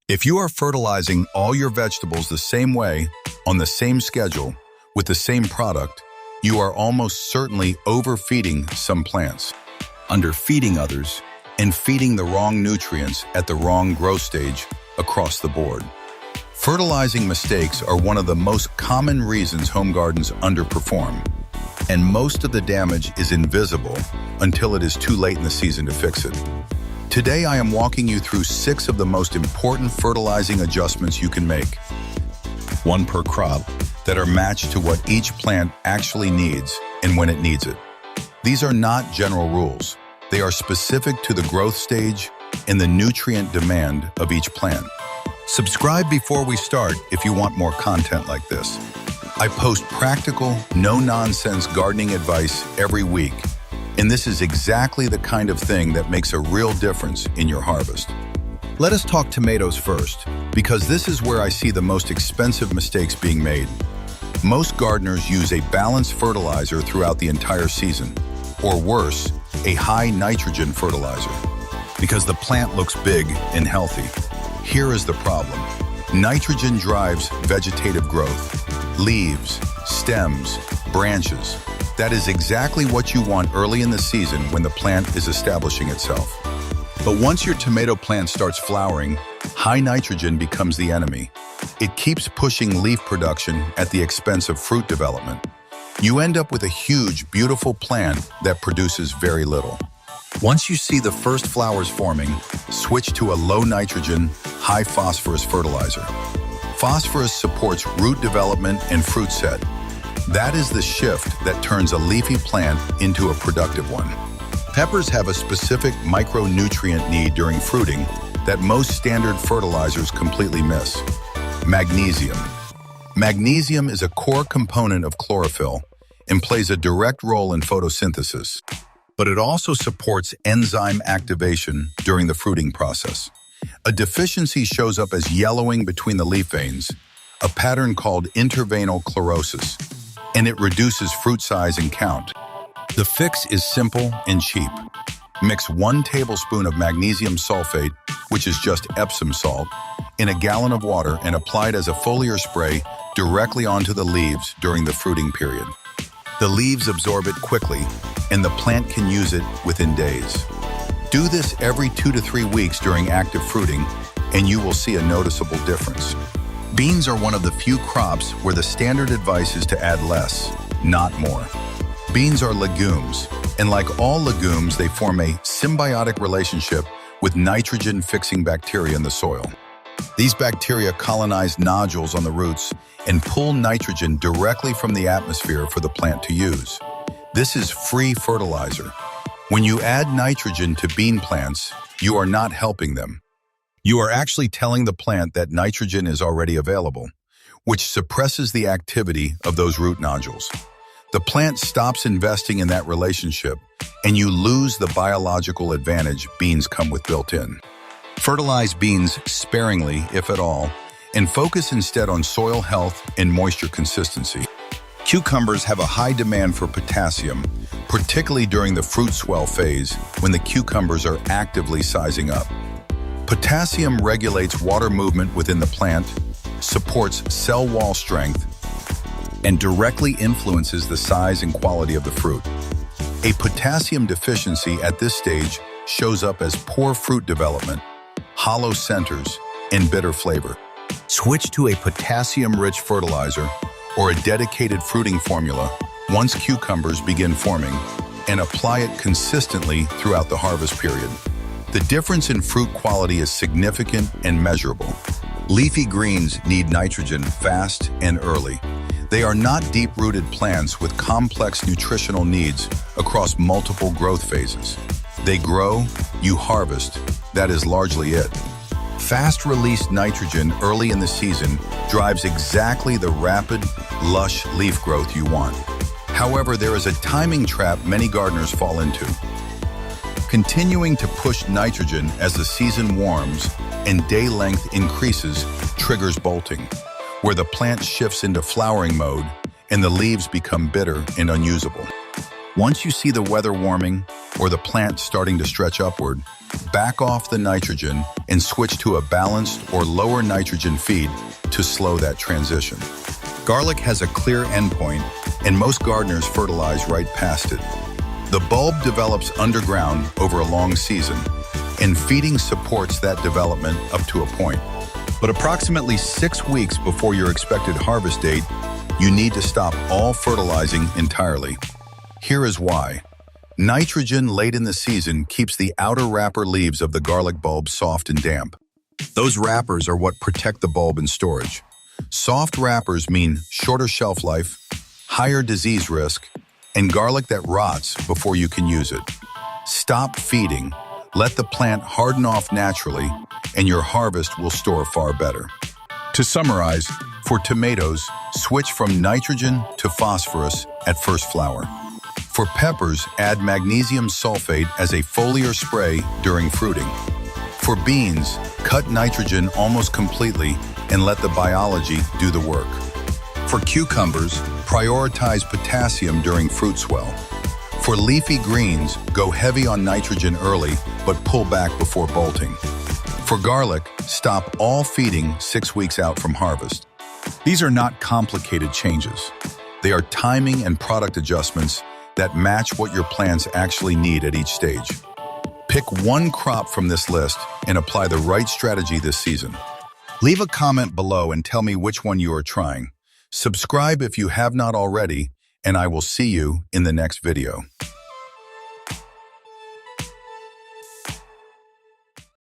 If you are fertilizing all your vegetables the same way, on the same schedule, with the same product, you are almost certainly overfeeding some plants, underfeeding others, and feeding the wrong nutrients at the wrong growth stage across the board. Fertilizing mistakes are one of the most common reasons home gardens underperform, and most of the damage is invisible until it is too late in the season to fix it. Today I am walking you through 6 of the most important fertilizing adjustments you can make, one per crop, that are matched to what each plant actually needs and when it needs it. These are not general rules. They are specific to the growth stage and the nutrient demand of each plant. Subscribe before we start if you want more content like this. I post practical, no-nonsense gardening advice every week, and this is exactly the kind of thing that makes a real difference in your harvest. Let us talk tomatoes first, because this is where I see the most expensive mistakes being made. Most gardeners use a balanced fertilizer throughout the entire season, or worse, a high nitrogen fertilizer, because the plant looks big and healthy. Here is the problem. Nitrogen drives vegetative growth, leaves, stems, branches. That is exactly what you want early in the season when the plant is establishing itself. But once your tomato plant starts flowering, high nitrogen becomes the enemy. It keeps pushing leaf production at the expense of fruit development. You end up with a huge, beautiful plant that produces very little. Once you see the first flowers forming, switch to a low nitrogen, high phosphorus fertilizer. Phosphorus supports root development and fruit set. That is the shift that turns a leafy plant into a productive one. Peppers have a specific micronutrient need during fruiting that most standard fertilizers completely miss: magnesium. Magnesium is a core component of chlorophyll and plays a direct role in photosynthesis, but it also supports enzyme activation during the fruiting process. A deficiency shows up as yellowing between the leaf veins, a pattern called interveinal chlorosis, and it reduces fruit size and count. The fix is simple and cheap. Mix 1 tablespoon of magnesium sulfate, which is just Epsom salt, in a gallon of water and apply it as a foliar spray directly onto the leaves during the fruiting period. The leaves absorb it quickly, and the plant can use it within days. Do this every 2 to 3 weeks during active fruiting, and you will see a noticeable difference. Beans are one of the few crops where the standard advice is to add less, not more. Beans are legumes, and like all legumes, they form a symbiotic relationship with nitrogen-fixing bacteria in the soil. These bacteria colonize nodules on the roots and pull nitrogen directly from the atmosphere for the plant to use. This is free fertilizer. When you add nitrogen to bean plants, you are not helping them. You are actually telling the plant that nitrogen is already available, which suppresses the activity of those root nodules. The plant stops investing in that relationship, and you lose the biological advantage beans come with built-in. Fertilize beans sparingly, if at all, and focus instead on soil health and moisture consistency. Cucumbers have a high demand for potassium, particularly during the fruit swell phase when the cucumbers are actively sizing up. Potassium regulates water movement within the plant, supports cell wall strength, and directly influences the size and quality of the fruit. A potassium deficiency at this stage shows up as poor fruit development, hollow centers, and bitter flavor. Switch to a potassium-rich fertilizer or a dedicated fruiting formula once cucumbers begin forming, and apply it consistently throughout the harvest period. The difference in fruit quality is significant and measurable. Leafy greens need nitrogen fast and early. They are not deep-rooted plants with complex nutritional needs across multiple growth phases. They grow, you harvest, that is largely it. Fast-release nitrogen early in the season drives exactly the rapid, lush leaf growth you want. However, there is a timing trap many gardeners fall into. Continuing to push nitrogen as the season warms and day length increases triggers bolting, where the plant shifts into flowering mode and the leaves become bitter and unusable. Once you see the weather warming or the plant starting to stretch upward, back off the nitrogen and switch to a balanced or lower nitrogen feed to slow that transition. Garlic has a clear endpoint, and most gardeners fertilize right past it. The bulb develops underground over a long season, and feeding supports that development up to a point. But approximately 6 weeks before your expected harvest date, you need to stop all fertilizing entirely. Here is why. Nitrogen late in the season keeps the outer wrapper leaves of the garlic bulb soft and damp. Those wrappers are what protect the bulb in storage. Soft wrappers mean shorter shelf life, higher disease risk, and garlic that rots before you can use it. Stop feeding, let the plant harden off naturally, and your harvest will store far better. To summarize, for tomatoes, switch from nitrogen to phosphorus at first flower. For peppers, add magnesium sulfate as a foliar spray during fruiting. For beans, cut nitrogen almost completely and let the biology do the work. For cucumbers, prioritize potassium during fruit swell. For leafy greens, go heavy on nitrogen early, but pull back before bolting. For garlic, stop all feeding 6 weeks out from harvest. These are not complicated changes. They are timing and product adjustments that match what your plants actually need at each stage. Pick one crop from this list and apply the right strategy this season. Leave a comment below and tell me which one you are trying. Subscribe if you have not already, and I will see you in the next video.